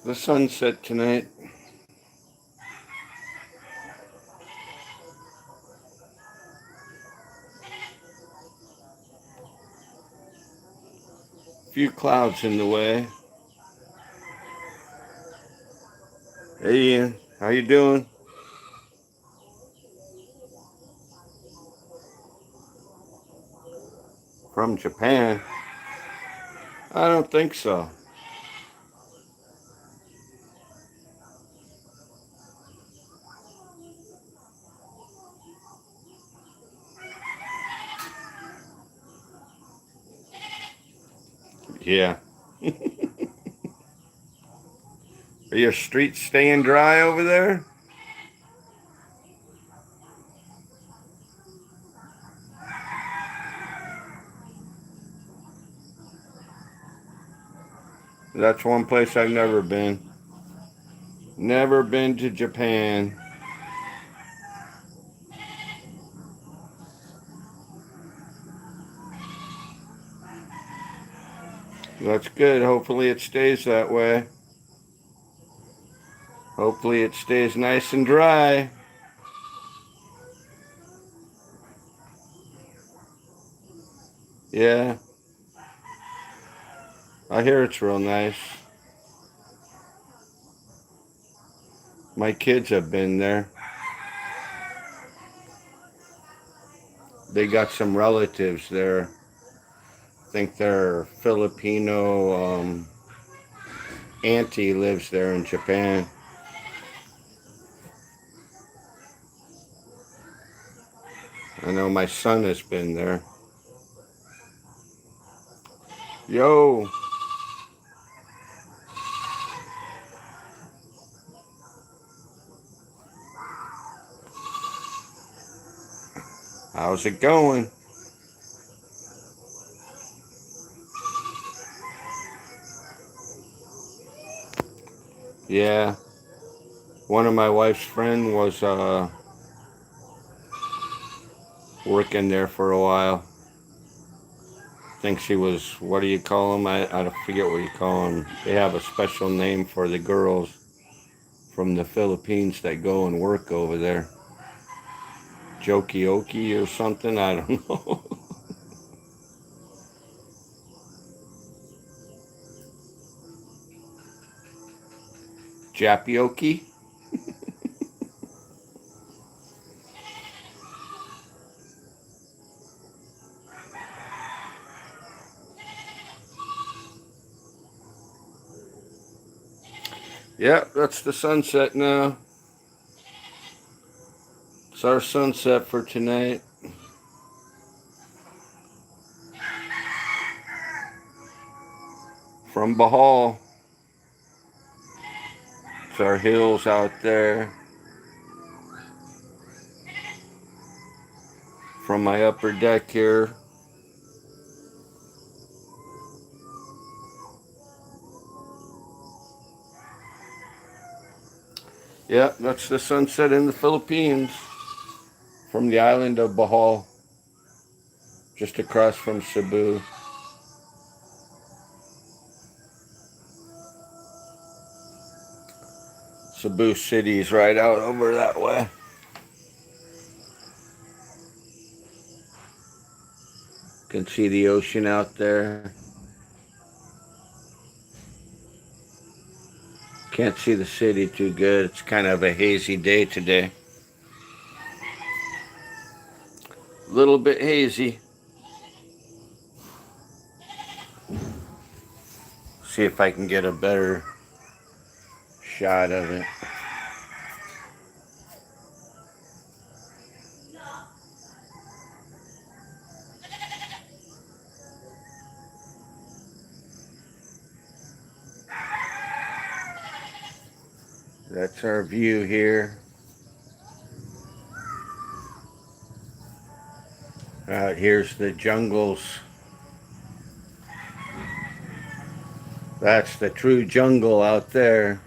The sunset tonight. Few clouds in the way. Hey Ian, how you doing? From Japan? I don't think so. Yeah. Are your streets staying dry over there? That's one place I've never been. Never been to Japan. That's good. Hopefully it stays that way. Hopefully it stays nice and dry. Yeah, I hear it's real nice. My kids have been there. They got some relatives there. I think their Filipino auntie lives there in Japan. I know my son has been there. Yo, how's it going? Yeah, one of my wife's friend was working there for a while. I think she was, what do you call them? I forget what you call them. They have a special name for the girls from the Philippines that go and work over there. Jokioki or something, I don't know. Japioki? Yeah, that's the sunset now. It's our sunset for tonight. From Bahal. It's our hills out there. From my upper deck here. Yeah, that's the sunset in the Philippines. From the island of Bahal. Just across from Cebu. Cebu City's right out over that way. Can see the ocean out there. Can't see the city too good. It's kind of a hazy day today. A little bit hazy. See if I can get a better shot of it. That's our view here. Here's the jungles. That's the true jungle out there.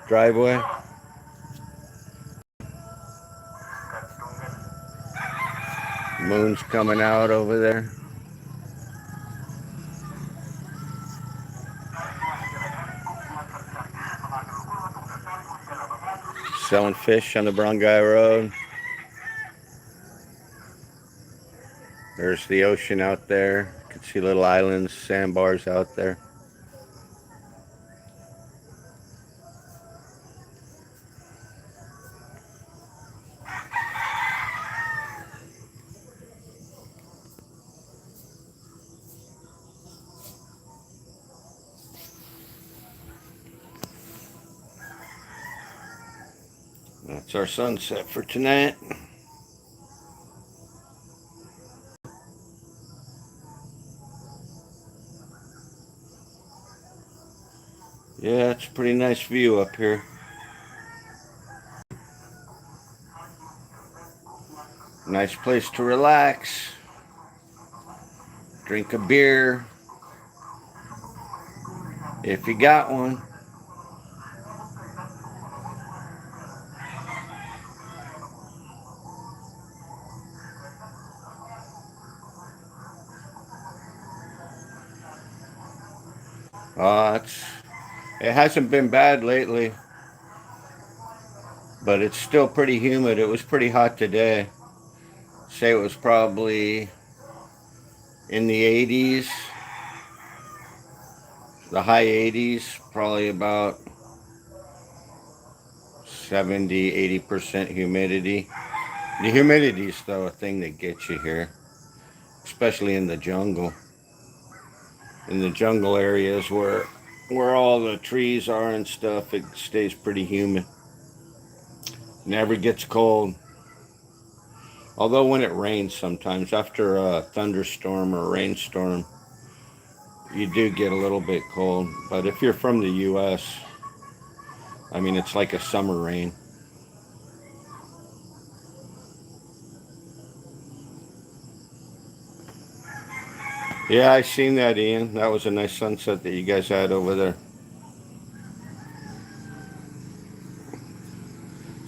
Driveway. Moon's coming out over there. Selling fish on the Barangay Road. There's the ocean out there. You can see little islands, sandbars out there. That's our sunset for tonight. Yeah, it's a pretty nice view up here. Nice place to relax. Drink a beer. If you got one. It hasn't been bad lately, but it's still pretty humid. It was pretty hot today. Say it was probably in the 80s, the high 80s, probably about 70-80% humidity. The humidity is though a thing that gets you here, especially in the jungle. In the jungle areas where all the trees are and stuff, it stays pretty humid. Never gets cold. Although when it rains sometimes, after a thunderstorm or a rainstorm, you do get a little bit cold. But if you're from the US, I mean, it's like a summer rain. Yeah, I seen that, Ian. That was a nice sunset that you guys had over there.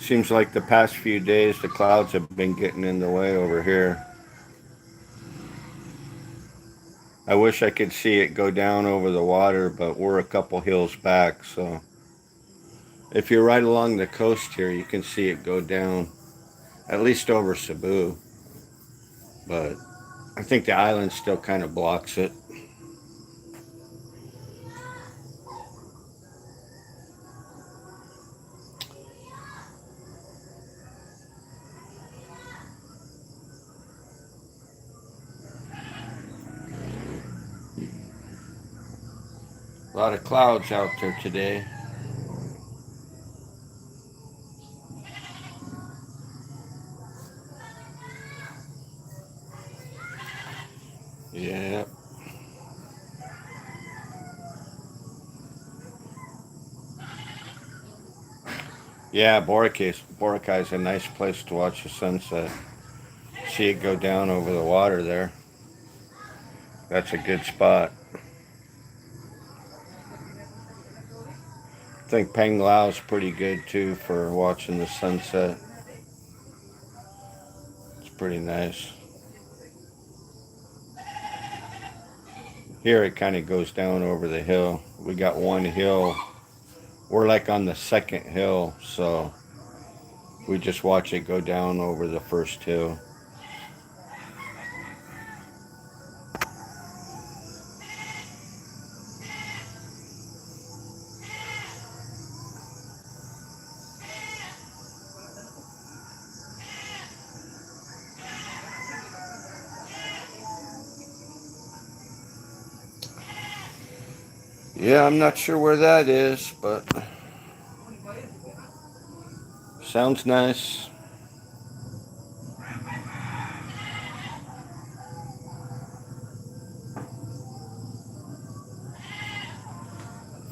Seems like the past few days the clouds have been getting in the way over here. I wish I could see it go down over the water, but we're a couple hills back, so if you're right along the coast here, you can see it go down, at least over Cebu. But I think the island still kind of blocks it. A lot of clouds out there today. Yeah. Yeah, Boracay is a nice place to watch the sunset. See it go down over the water there. That's a good spot. I think Panglao is pretty good too for watching the sunset. It's pretty nice. Here it kind of goes down over the hill. We got one hill. We're like on the second hill, so we just watch it go down over the first hill. Yeah, I'm not sure where that is, but sounds nice.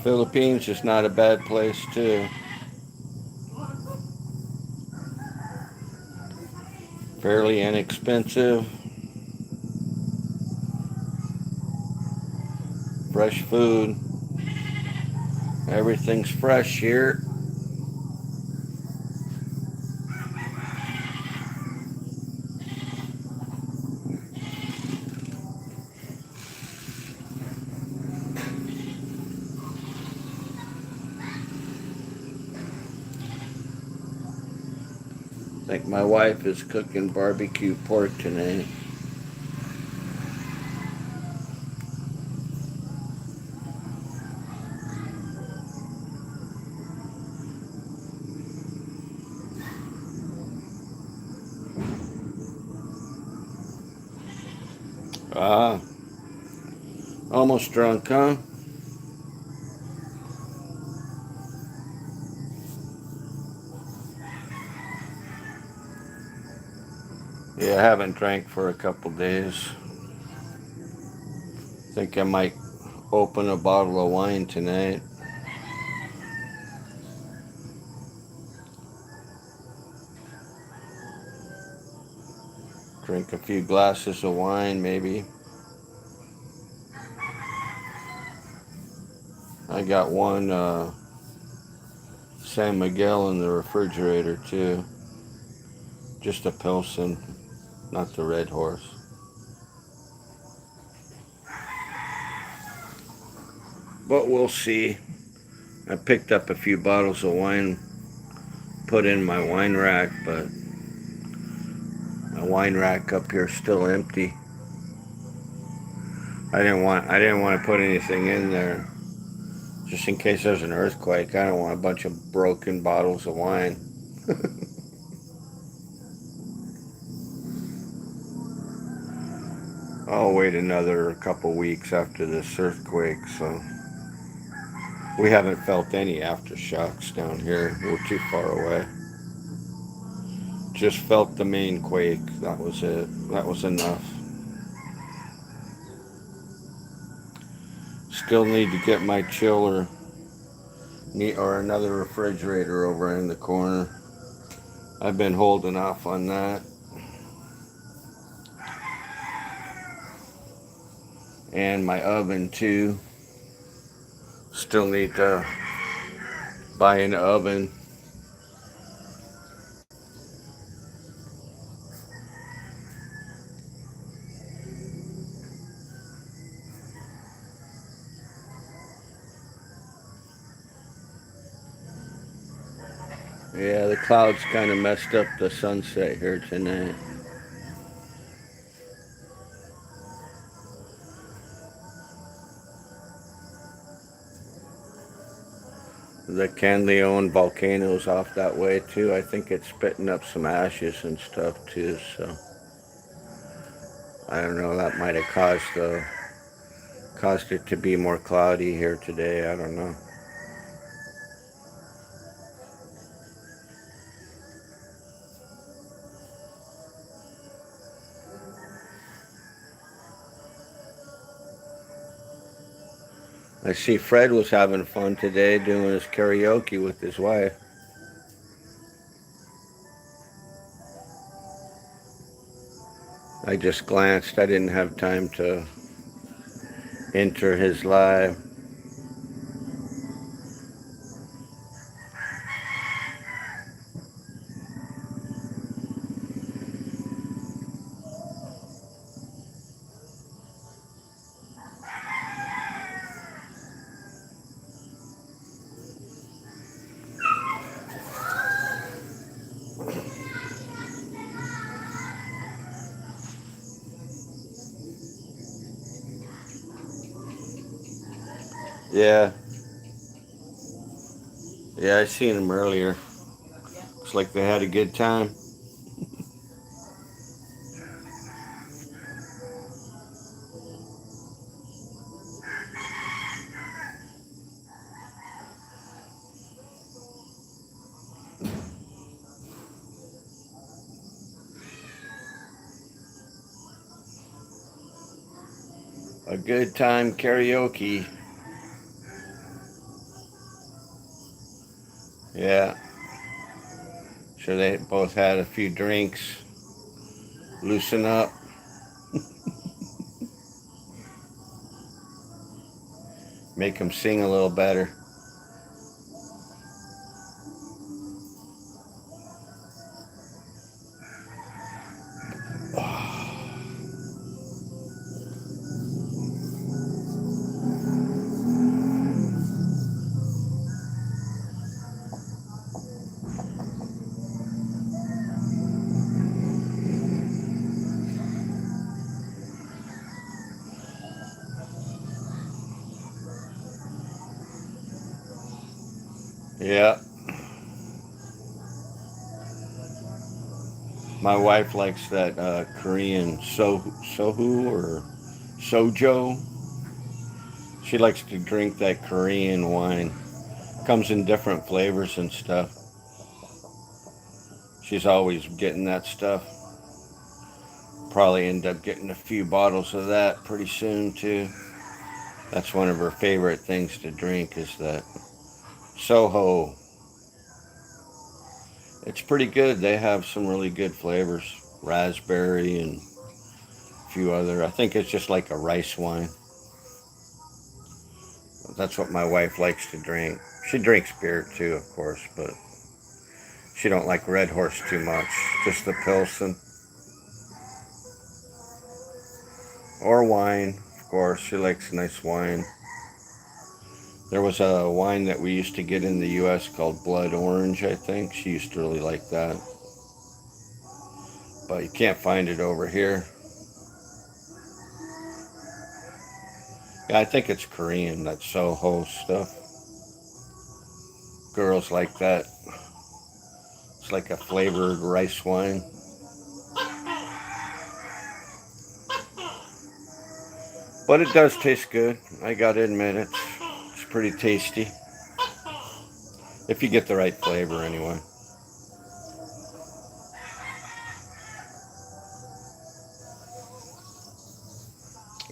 Philippines is not a bad place too. Fairly inexpensive. Fresh food. Everything's fresh here. think my wife is cooking barbecue pork tonight. Ah, almost drunk, huh? Yeah, I haven't drank for a couple days. Think I might open a bottle of wine tonight. Drink a few glasses of wine, maybe. I got one San Miguel in the refrigerator, too. Just a Pilsen, not the Red Horse. But we'll see. I picked up a few bottles of wine, put in my wine rack, but my wine rack up here is still empty. I didn't want to put anything in there just in case there's an earthquake. I don't want a bunch of broken bottles of wine. I'll wait another couple weeks after this earthquake, so we haven't felt any aftershocks down here. We're too far away. Just felt the main quake. That was it. That was enough. Still need to get my chiller or another refrigerator over in the corner. I've been holding off on that. And my oven too. Still need to buy an oven. Yeah, the clouds kind of messed up the sunset here tonight. The Canleon volcano's off that way too. I think it's spitting up some ashes and stuff too, so I don't know, that might have caused it to be more cloudy here today. I don't know. I see Fred was having fun today doing his karaoke with his wife. I just glanced. I didn't have time to enter his live. Yeah, yeah, I seen him earlier. Looks like they had a good time. A good time karaoke. Yeah, sure they both had a few drinks. Loosen up. Make them sing a little better. Yeah, my wife likes that Korean sohu or sojo. She likes to drink that Korean wine. Comes in different flavors and stuff. She's always getting that stuff. Probably end up getting a few bottles of that pretty soon too. That's one of her favorite things to drink is that Soho. It's pretty good. They have some really good flavors. Raspberry and a few other. I think it's just like a rice wine. That's what my wife likes to drink. She drinks beer too, of course, but she don't like Red Horse too much. Just the Pilsen or wine, of course. She likes nice wine. There was a wine that we used to get in the U.S. called Blood Orange, I think. She used to really like that. But you can't find it over here. Yeah, I think it's Korean, that Soho stuff. Girls like that. It's like a flavored rice wine. But it does taste good. I gotta admit it. It's pretty tasty. If you get the right flavor, anyway.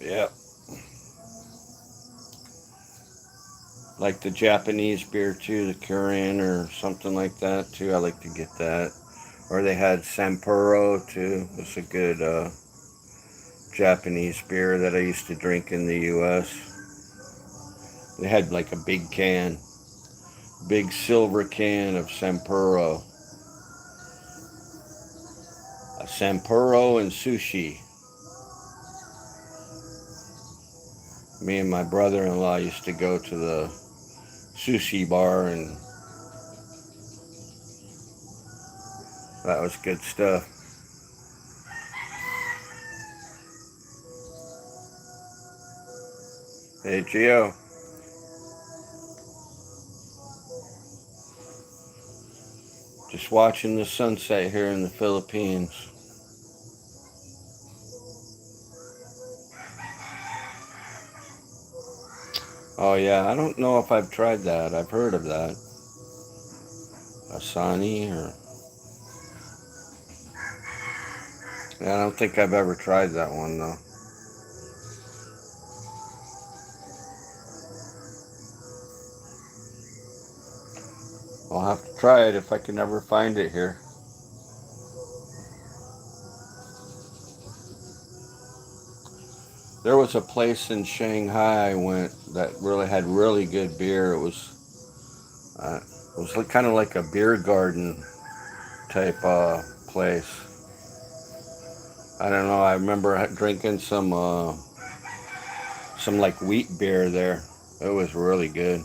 Yep. Like the Japanese beer too, the Korean or something like that too. I like to get that. Or they had Sapporo too. It's a good Japanese beer that I used to drink in the U.S. They had like a big can, big silver can of Sapporo. A Sapporo and sushi. Me and my brother-in-law used to go to the sushi bar, and that was good stuff. Hey, Gio. Just watching the sunset here in the Philippines. Oh yeah, I don't know if I've tried that. I've heard of that. Asani or yeah, I don't think I've ever tried that one though. I'll have to try it if I can ever find it here. There was a place in Shanghai I went that really had really good beer. It was like, kind of like a beer garden type place. I don't know. I remember drinking some like wheat beer there. It was really good.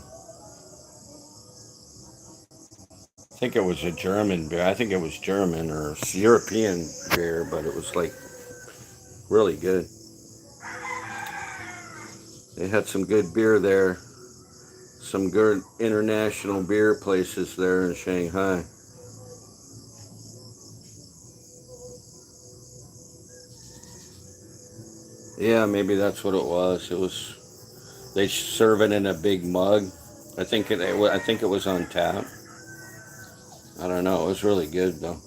I think it was a German beer. I think it was German or European beer, but it was like really good. They had some good beer there. Some good international beer places there in Shanghai. Yeah, maybe that's what it was. It was they serve it in a big mug. I think it was on tap. I don't know. It was really good though.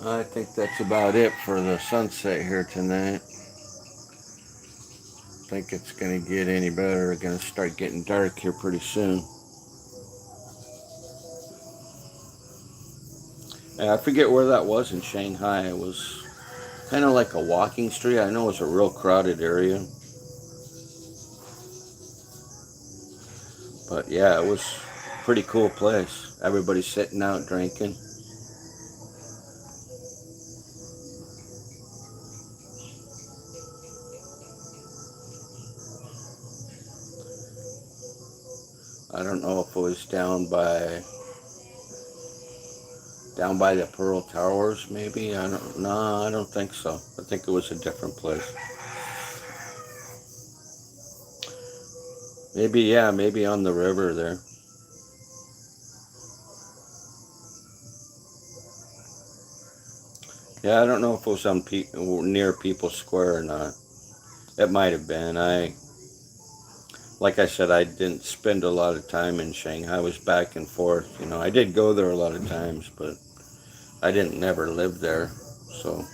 I think that's about it for the sunset here tonight. I think it's gonna get any better. It's gonna start getting dark here pretty soon. I forget where that was in Shanghai. It was kind of like a walking street. I know it was a real crowded area, but yeah, it was a pretty cool place. Everybody sitting out drinking. I don't know if it was down by the Pearl Towers, maybe. I don't. No, I don't think so. I think it was a different place. Maybe, yeah, maybe on the river there. Yeah, I don't know if it was on near People's Square or not. It might have been. Like I said, I didn't spend a lot of time in Shanghai. I was back and forth. I did go there a lot of times, but I didn't never live there. So,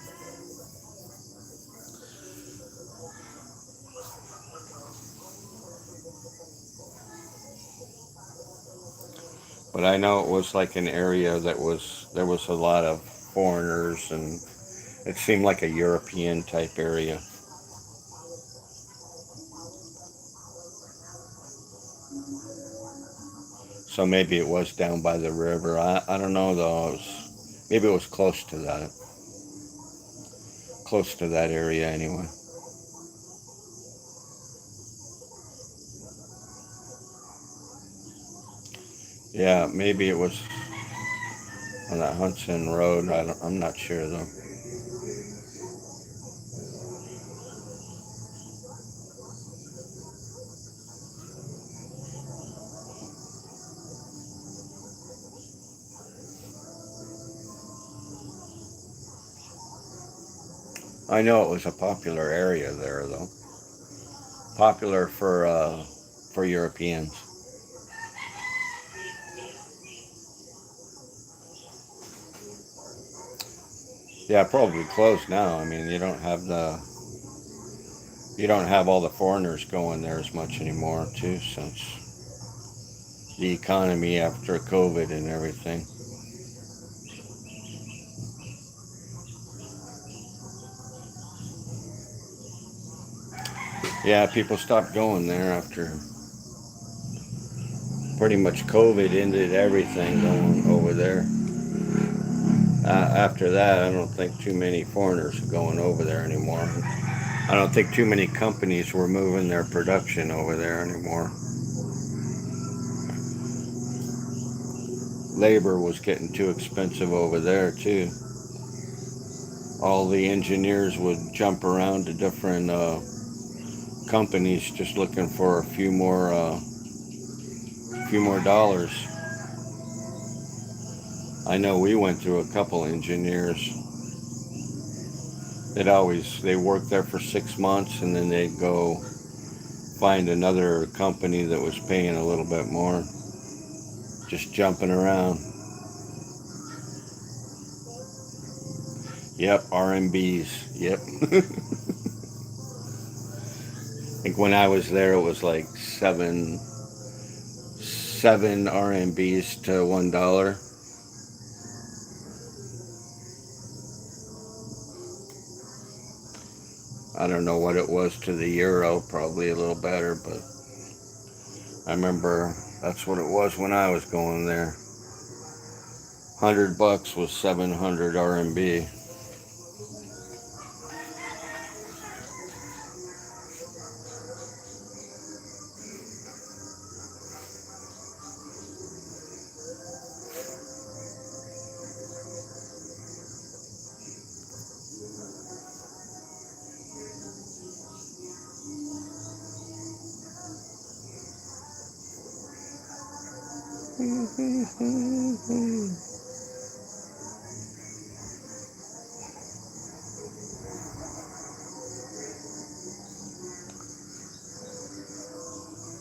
but I know it was like an area there was a lot of foreigners, and it seemed like a European type area. So maybe it was down by the river. I don't know though. Maybe it was close to that area anyway. Yeah, maybe it was on that Hudson Road. I'm not sure though. I know it was a popular area there though. Popular for Europeans. Yeah, probably closed now. I mean, you don't have all the foreigners going there as much anymore too, since the economy after COVID and everything. Yeah, people stopped going there after pretty much COVID ended everything going over there. After that, I don't think too many foreigners are going over there anymore. I don't think too many companies were moving their production over there anymore. Labor was getting too expensive over there too. All the engineers would jump around to different companies just looking for few more dollars. I know we went through a couple engineers that they worked there for 6 months and then they'd go find another company that was paying a little bit more, just jumping around. Yep, RMBs. Yep. I think when I was there, it was like seven RMBs to $1. I don't know what it was to the euro, probably a little better, but I remember that's what it was when I was going there. $100 was 700 RMB.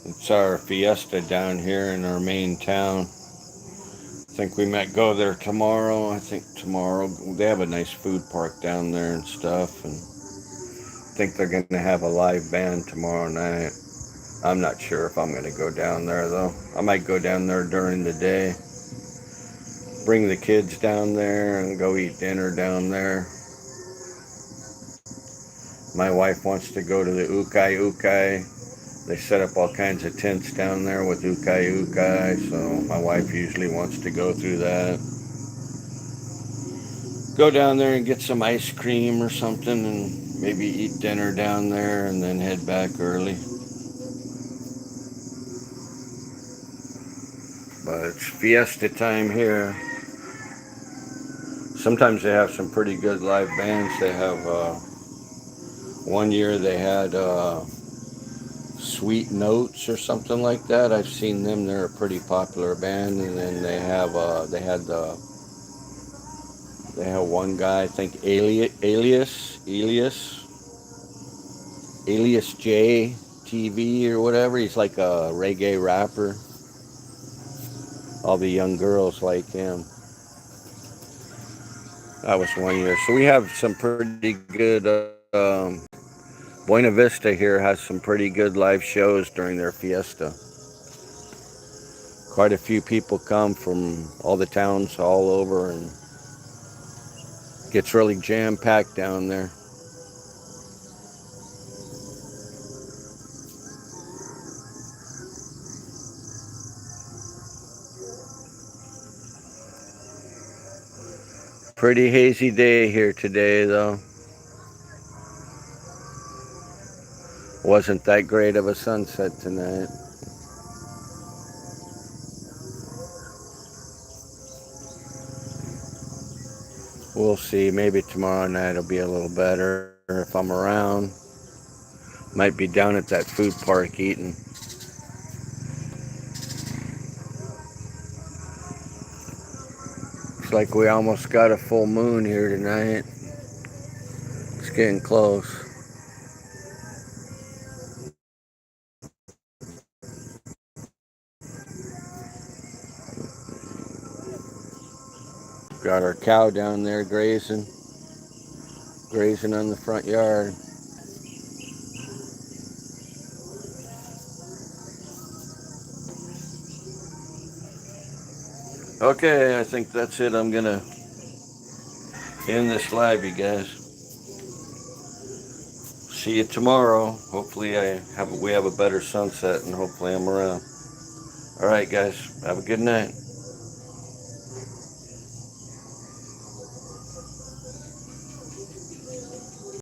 It's our fiesta down here in our main town. I think we might go there tomorrow. I think tomorrow they have a nice food park down there and stuff, and I think they're going to have a live band tomorrow night. I'm not sure if I'm going to go down there though. I might go down there during the day, bring the kids down there, and go eat dinner down there. My wife wants to go to the Ukai Ukai. They set up all kinds of tents down there with Ukai Ukai, so my wife usually wants to go through that. Go down there and get some ice cream or something and maybe eat dinner down there and then head back early. But it's fiesta time here. Sometimes they have some pretty good live bands. They have one year they had Sweet Notes or something like that. I've seen them. They're a pretty popular band. And then they had one guy, I think Alias J TV or whatever. He's like a reggae rapper. All the young girls like him. That was one year. So we have some pretty good. Buena Vista here has some pretty good live shows during their fiesta. Quite a few people come from all the towns all over, and gets really jam packed down there. Pretty hazy day here today, though. Wasn't that great of a sunset tonight. We'll see. Maybe tomorrow night will be a little better if I'm around. Might be down at that food park eating. Looks like we almost got a full moon here tonight. It's getting close. Got our cow down there grazing on the front yard. Okay, I think that's it. I'm gonna end this live, you guys. See you tomorrow. Hopefully, we have a better sunset, and hopefully, I'm around. All right, guys. Have a good night.